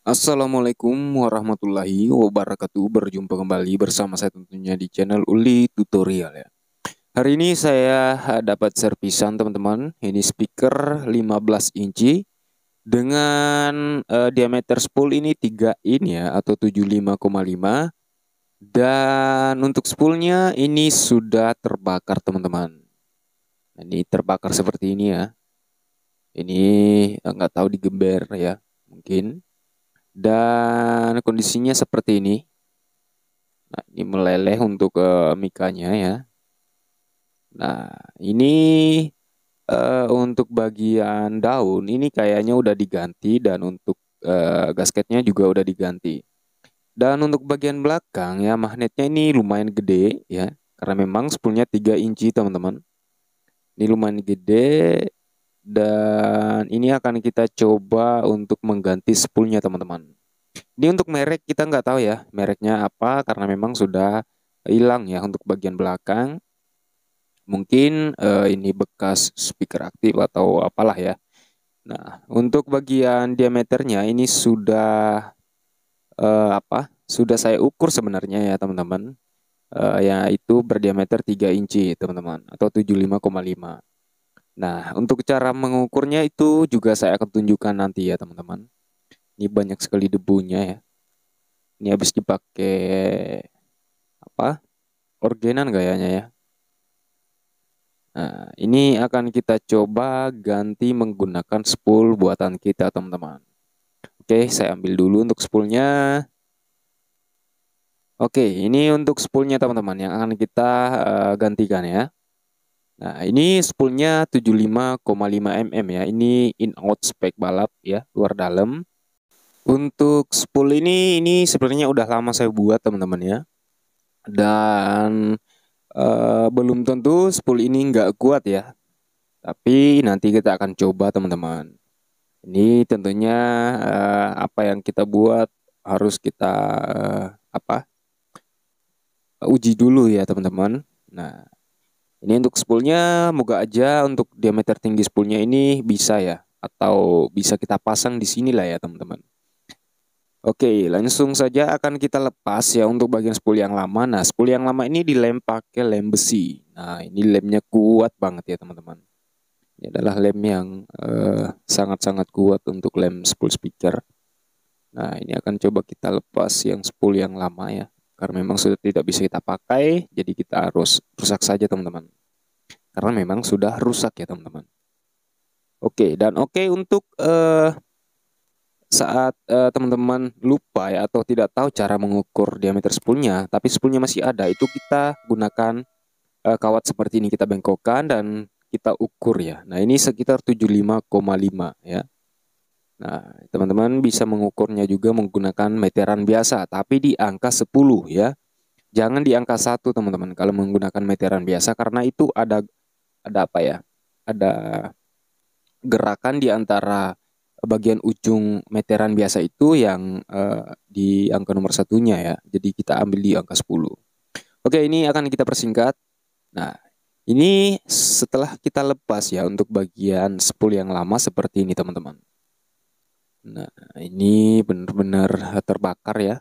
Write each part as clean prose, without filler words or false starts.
Assalamualaikum warahmatullahi wabarakatuh. Berjumpa kembali bersama saya tentunya di channel Uli Tutorial ya. Hari ini saya dapat servisan teman-teman. Ini speaker 15 inci dengan diameter spool ini 3 in ya atau 75,5, dan untuk spoolnya ini sudah terbakar teman-teman. Nah, ini terbakar seperti ini ya. Ini nggak tahu digeber ya mungkin. Dan kondisinya seperti ini. Nah, ini meleleh untuk mikanya ya. Nah, ini untuk bagian daun ini kayaknya udah diganti, dan untuk gasketnya juga udah diganti. Dan untuk bagian belakang ya, magnetnya ini lumayan gede ya. Karena memang spoolnya 3 inci teman-teman. Ini lumayan gede, dan ini akan kita coba untuk mengganti spoolnya teman-teman. Ini untuk merek kita nggak tahu ya mereknya apa, karena memang sudah hilang ya untuk bagian belakang. Mungkin ini bekas speaker aktif atau apalah ya. Nah, untuk bagian diameternya ini sudah sudah saya ukur sebenarnya ya teman-teman. Yaitu berdiameter 3 inci teman-teman atau 75,5. Nah, untuk cara mengukurnya itu juga saya akan tunjukkan nanti ya teman-teman. Ini banyak sekali debunya ya. Ini habis dipakai apa? Orgenan kayaknya ya. Nah, ini akan kita coba ganti menggunakan spool buatan kita, teman-teman. Oke, saya ambil dulu untuk spoolnya. Oke, ini untuk spoolnya, teman-teman, yang akan kita gantikan ya. Nah, ini spoolnya 75,5 mm ya. Ini in-out spek balap ya, luar dalam. Untuk spool ini sebenarnya udah lama saya buat, teman-teman ya. Dan belum tentu spool ini nggak kuat ya. Tapi nanti kita akan coba teman-teman. Ini tentunya apa yang kita buat harus kita apa uji dulu ya teman-teman. Nah, ini untuk spoolnya, moga aja untuk diameter tinggi spoolnya ini bisa ya, atau bisa kita pasang di sini lah ya teman-teman. Oke, langsung saja akan kita lepas ya untuk bagian spool yang lama. Nah, spool yang lama ini dilem pakai lem besi. Nah, ini lemnya kuat banget ya teman-teman. Ini adalah lem yang sangat-sangat kuat untuk lem spool speaker. Nah, ini akan coba kita lepas yang spool yang lama ya. Karena memang sudah tidak bisa kita pakai, jadi kita harus rusak saja teman-teman. Karena memang sudah rusak ya teman-teman. Oke, dan oke untuk saat teman-teman lupa ya atau tidak tahu cara mengukur diameter spoolnya, tapi spoolnya masih ada, itu kita gunakan kawat seperti ini, kita bengkokkan dan kita ukur ya. Nah, ini sekitar 75,5 ya. Nah, teman-teman bisa mengukurnya juga menggunakan meteran biasa, tapi di angka 10 ya. Jangan di angka 1 teman-teman kalau menggunakan meteran biasa, karena itu ada apa ya? Ada gerakan di antara bagian ujung meteran biasa itu yang di angka nomor satunya ya. Jadi kita ambil di angka 10. Oke, ini akan kita persingkat. Nah, ini setelah kita lepas ya untuk bagian spool yang lama seperti ini teman-teman. Nah, ini benar-benar terbakar ya.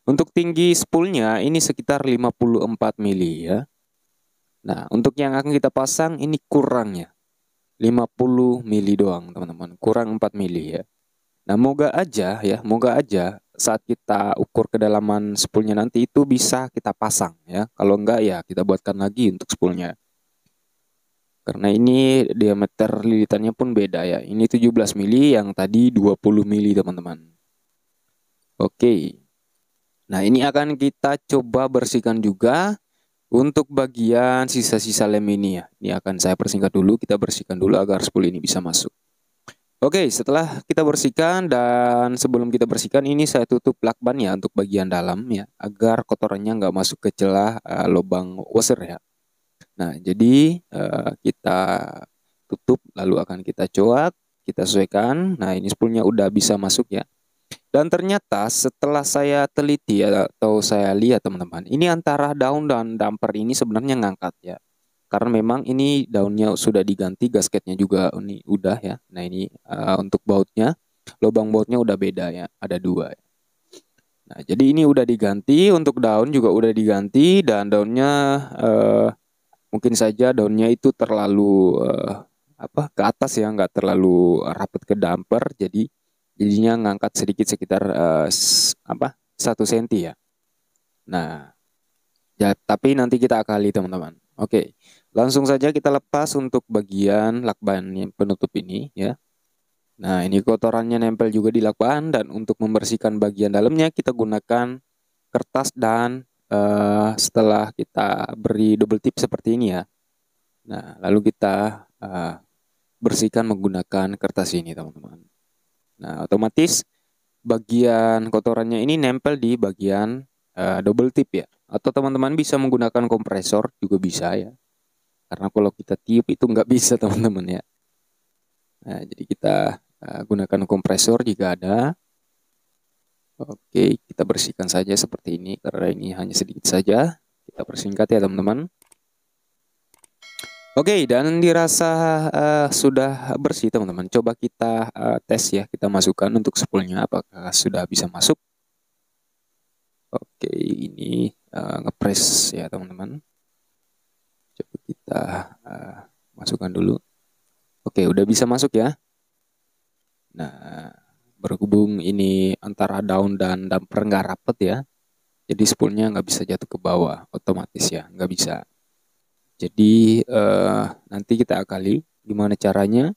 Untuk tinggi spoolnya ini sekitar 54 mili ya. Nah, untuk yang akan kita pasang ini kurangnya 50 mili doang, teman-teman. Kurang 4 mili ya. Nah, moga aja saat kita ukur kedalaman spoolnya nanti itu bisa kita pasang ya. Kalau enggak ya kita buatkan lagi untuk spoolnya. Karena ini diameter lilitannya pun beda ya. Ini 17 mili, yang tadi 20 mili, teman-teman. Oke. Nah, ini akan kita coba bersihkan juga untuk bagian sisa-sisa lem ini ya. Ini akan saya persingkat dulu, kita bersihkan dulu agar spool ini bisa masuk. Oke, setelah kita bersihkan dan sebelum kita bersihkan ini saya tutup lakban ya untuk bagian dalam ya, agar kotorannya nggak masuk ke celah lubang washer ya. Nah, jadi kita tutup lalu akan kita coak, kita sesuaikan. Nah, ini spoolnya udah bisa masuk ya. Dan ternyata setelah saya teliti atau saya lihat teman-teman, ini antara daun dan damper ini sebenarnya ngangkat ya. Karena memang ini daunnya sudah diganti, gasketnya juga ini udah ya. Nah, ini untuk bautnya. lubang bautnya udah beda ya, ada 2. Nah, jadi ini udah diganti, untuk daun juga udah diganti, dan daunnya mungkin saja daunnya itu terlalu ke atas ya, nggak terlalu rapat ke damper, jadinya ngangkat sedikit sekitar 1 senti ya. Nah, ya tapi nanti kita akali teman-teman. Oke, langsung saja kita lepas untuk bagian lakban yang penutup ini ya. Nah, ini kotorannya nempel juga di lakban, dan untuk membersihkan bagian dalamnya kita gunakan kertas, dan setelah kita beri double tip seperti ini ya. Nah, lalu kita bersihkan menggunakan kertas ini teman-teman. Nah, otomatis bagian kotorannya ini nempel di bagian double tip ya. Atau teman-teman bisa menggunakan kompresor juga bisa ya. Karena kalau kita tiup itu nggak bisa teman-teman ya. Nah, jadi kita gunakan kompresor jika ada. Oke, kita bersihkan saja seperti ini karena ini hanya sedikit saja. Kita persingkat ya teman-teman. Oke, dan dirasa sudah bersih teman-teman. Coba kita tes ya, kita masukkan untuk spoolnya apakah sudah bisa masuk. Oke, ini ngepres ya teman-teman. Coba kita masukkan dulu. Oke, udah bisa masuk ya. Nah, berhubung ini antara daun dan damper nggak rapet ya, jadi spoolnya nggak bisa jatuh ke bawah otomatis ya, nggak bisa. Jadi nanti kita akali gimana caranya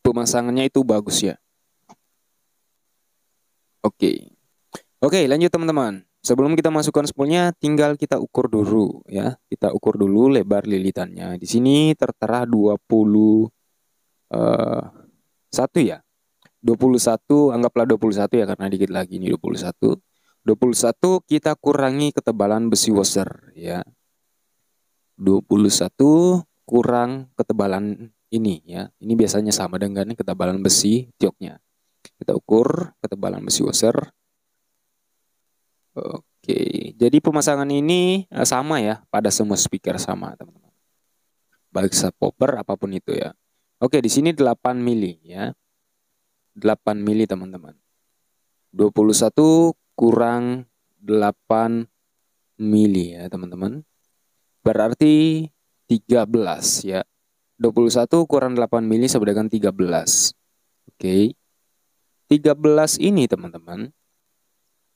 pemasangannya itu bagus ya. Oke, lanjut teman-teman. Sebelum kita masukkan spoolnya, tinggal kita ukur dulu ya. Kita ukur dulu lebar lilitannya. Di sini tertera 21 ya. 21, anggaplah 21 ya karena dikit lagi ini 21. 21 kita kurangi ketebalan besi washer ya. 21 kurang ketebalan ini ya. Ini biasanya sama dengan ketebalan besi tioknya. Kita ukur ketebalan besi washer. Oke, jadi pemasangan ini sama ya pada semua speaker sama teman-teman. Baik subwoofer apapun itu ya. Oke, di sini 8 mili ya. 8 mili teman-teman. 21 kurang 8 mili ya teman-teman. Berarti 13 ya. 21 kurang 8 mili sama dengan 13. Oke. 13 ini teman-teman,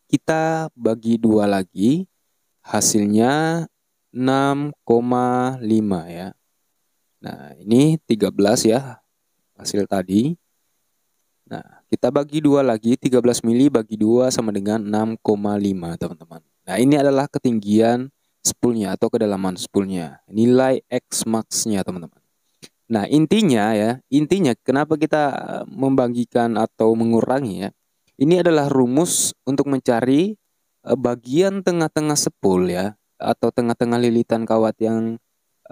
kita bagi 2 lagi, hasilnya 6,5 ya. Nah, ini 13 ya hasil tadi. Nah, kita bagi 2 lagi, 13 mili bagi 2 sama dengan 6,5 teman-teman. Nah, ini adalah ketinggian spoolnya atau kedalaman spoolnya. Nilai X max-nya teman-teman. Nah, intinya kenapa kita membagikan atau mengurangi ya. Ini adalah rumus untuk mencari bagian tengah-tengah spool ya, atau tengah-tengah lilitan kawat yang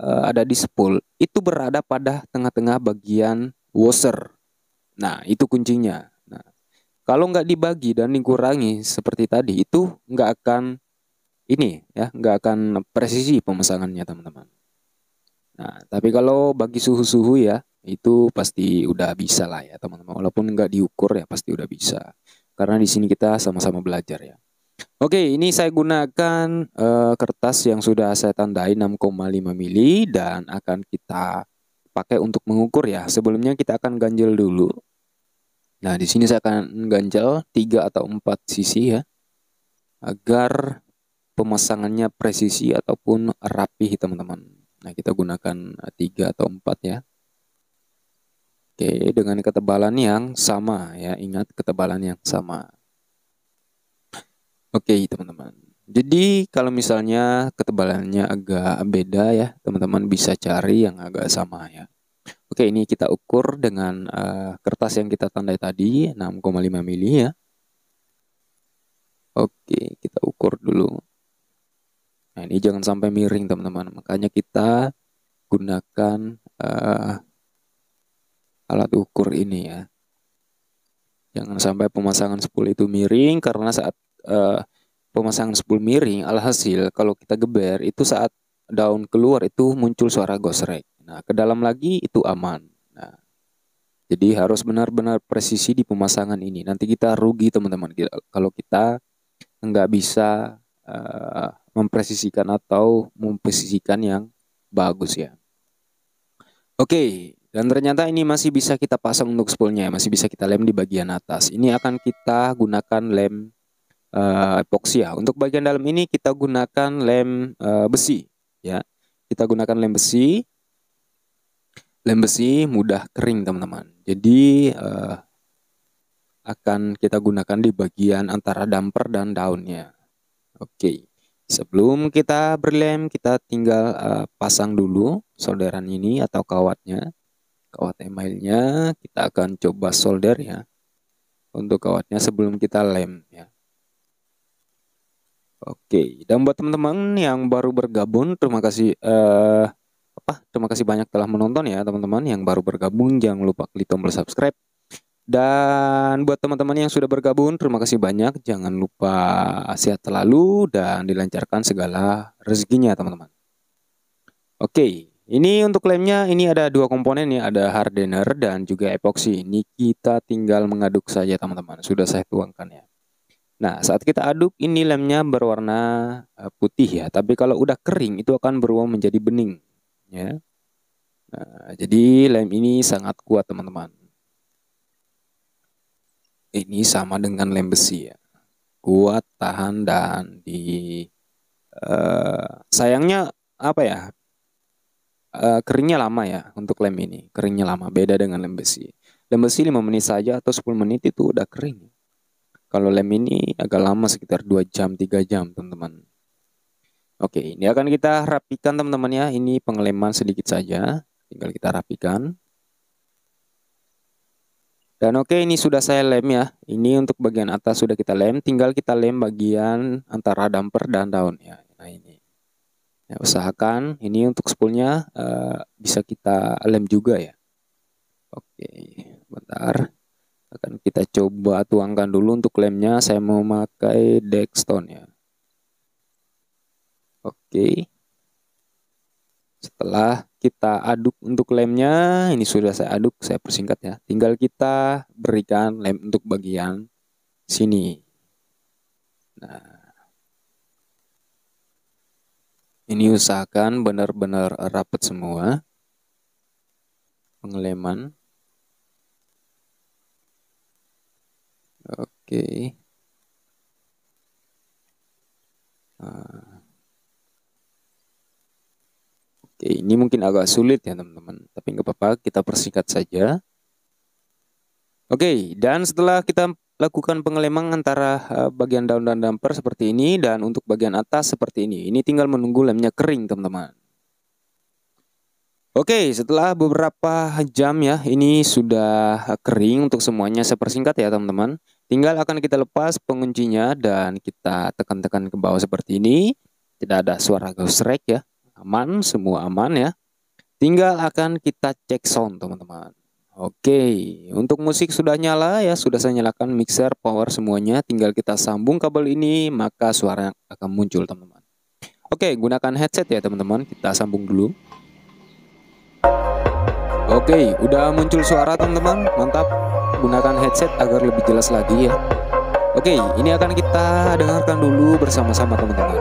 ada di spool itu berada pada tengah-tengah bagian washer. Nah, itu kuncinya. Nah, kalau nggak dibagi dan dikurangi seperti tadi, itu nggak akan nggak akan presisi pemasangannya teman-teman. Nah, tapi kalau bagi suhu-suhu ya, itu pasti udah bisa lah ya teman-teman. Walaupun nggak diukur ya pasti udah bisa. Karena di sini kita sama-sama belajar ya. Oke, ini saya gunakan kertas yang sudah saya tandai 6,5 mili dan akan kita pakai untuk mengukur ya. Sebelumnya kita akan ganjel dulu. Nah, di sini saya akan ganjel 3 atau 4 sisi ya. Agar pemasangannya presisi ataupun rapi teman-teman. Nah, kita gunakan 3 atau 4 ya. Oke, dengan ketebalan yang sama ya. Ingat ketebalan yang sama. Oke, teman-teman. Jadi kalau misalnya ketebalannya agak beda ya, teman-teman bisa cari yang agak sama ya. Oke, ini kita ukur dengan kertas yang kita tandai tadi 6,5 mili ya. Oke, kita ukur dulu. Nah, ini jangan sampai miring teman-teman. Makanya kita gunakan alat ukur ini ya. Jangan sampai pemasangan spool itu miring, karena saat pemasangan spool miring, alhasil kalau kita geber itu saat daun keluar itu muncul suara gosrek. Nah, ke dalam lagi itu aman. Nah, Jadi harus benar-benar presisi di pemasangan ini. Nanti kita rugi teman-teman kalau kita nggak bisa mempresisikan atau memposisikan yang bagus ya. Oke, dan ternyata ini masih bisa kita pasang untuk spoolnya, masih bisa kita lem di bagian atas. Ini akan kita gunakan lem epoxy ya. Untuk bagian dalam ini kita gunakan lem besi ya. Kita gunakan lem besi. Lem besi mudah kering teman-teman. Jadi akan kita gunakan di bagian antara damper dan daunnya. Oke. Sebelum kita berlem, kita tinggal pasang dulu solderan ini atau kawatnya. Kawat emailnya kita akan coba solder ya. Untuk kawatnya sebelum kita lem ya. Oke, dan buat teman-teman yang baru bergabung, terima kasih terima kasih banyak telah menonton ya teman-teman. Yang baru bergabung jangan lupa klik tombol subscribe. Dan buat teman-teman yang sudah bergabung, terima kasih banyak. Jangan lupa sehat selalu dan dilancarkan segala rezekinya teman-teman. Oke, ini untuk lemnya ini ada dua komponen ya, ada hardener dan juga epoxy. Ini kita tinggal mengaduk saja teman-teman. Sudah saya tuangkan ya. Nah, saat kita aduk ini lemnya berwarna putih ya. Tapi kalau udah kering itu akan berubah menjadi bening ya. Nah, jadi lem ini sangat kuat teman-teman. Ini sama dengan lem besi ya. Kuat, tahan, dan sayangnya apa ya? Keringnya lama ya untuk lem ini. Keringnya lama, beda dengan lem besi. Lem besi 5 menit saja atau 10 menit itu udah kering. Kalau lem ini agak lama, sekitar 2 jam, 3 jam teman-teman. Oke, ini akan kita rapikan teman-teman ya. Ini pengeleman sedikit saja. Tinggal kita rapikan. Dan oke, ini sudah saya lem ya. Ini untuk bagian atas sudah kita lem. Tinggal kita lem bagian antara damper dan daun ya. Nah ini. Ya, usahakan ini untuk spoolnya bisa kita lem juga ya. Oke, bentar. Akan kita coba tuangkan dulu untuk lemnya. Saya mau pakai Dextone ya. Oke. Setelah kita aduk untuk lemnya, ini sudah saya aduk, saya persingkat ya. Tinggal kita berikan lem untuk bagian sini. Nah, ini usahakan benar-benar rapat semua pengeleman. Oke. Oke, ini mungkin agak sulit ya teman-teman, tapi nggak apa-apa, kita persingkat saja. Oke, dan setelah kita lakukan pengeleman antara bagian daun dan damper seperti ini, dan untuk bagian atas seperti ini tinggal menunggu lemnya kering teman-teman. Oke, setelah beberapa jam ya, ini sudah kering untuk semuanya. Saya persingkat ya teman-teman. Tinggal akan kita lepas penguncinya dan kita tekan-tekan ke bawah seperti ini. Tidak ada suara gesrek ya. Aman, semua aman ya. Tinggal akan kita cek sound teman-teman. Oke, untuk musik sudah nyala ya, sudah saya nyalakan mixer, power semuanya. Tinggal kita sambung kabel ini, maka suara akan muncul teman-teman. Oke, gunakan headset ya teman-teman. Kita sambung dulu. Oke, udah muncul suara teman-teman, mantap. Gunakan headset agar lebih jelas lagi ya. Oke, ini akan kita dengarkan dulu bersama-sama teman-teman.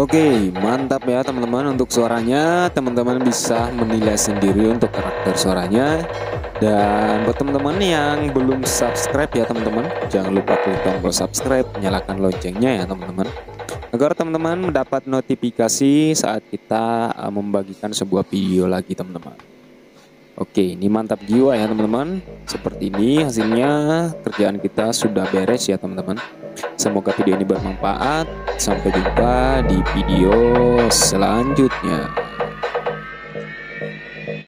Oke, mantap ya teman-teman untuk suaranya. Teman-teman bisa menilai sendiri untuk karakter suaranya. Dan buat teman-teman yang belum subscribe ya teman-teman, jangan lupa klik tombol subscribe, nyalakan loncengnya ya teman-teman, agar teman-teman mendapat notifikasi saat kita membagikan sebuah video lagi teman-teman. Oke, ini mantap jiwa ya teman-teman. Seperti ini hasilnya, kerjaan kita sudah beres ya teman-teman. Semoga video ini bermanfaat. Sampai jumpa di video selanjutnya.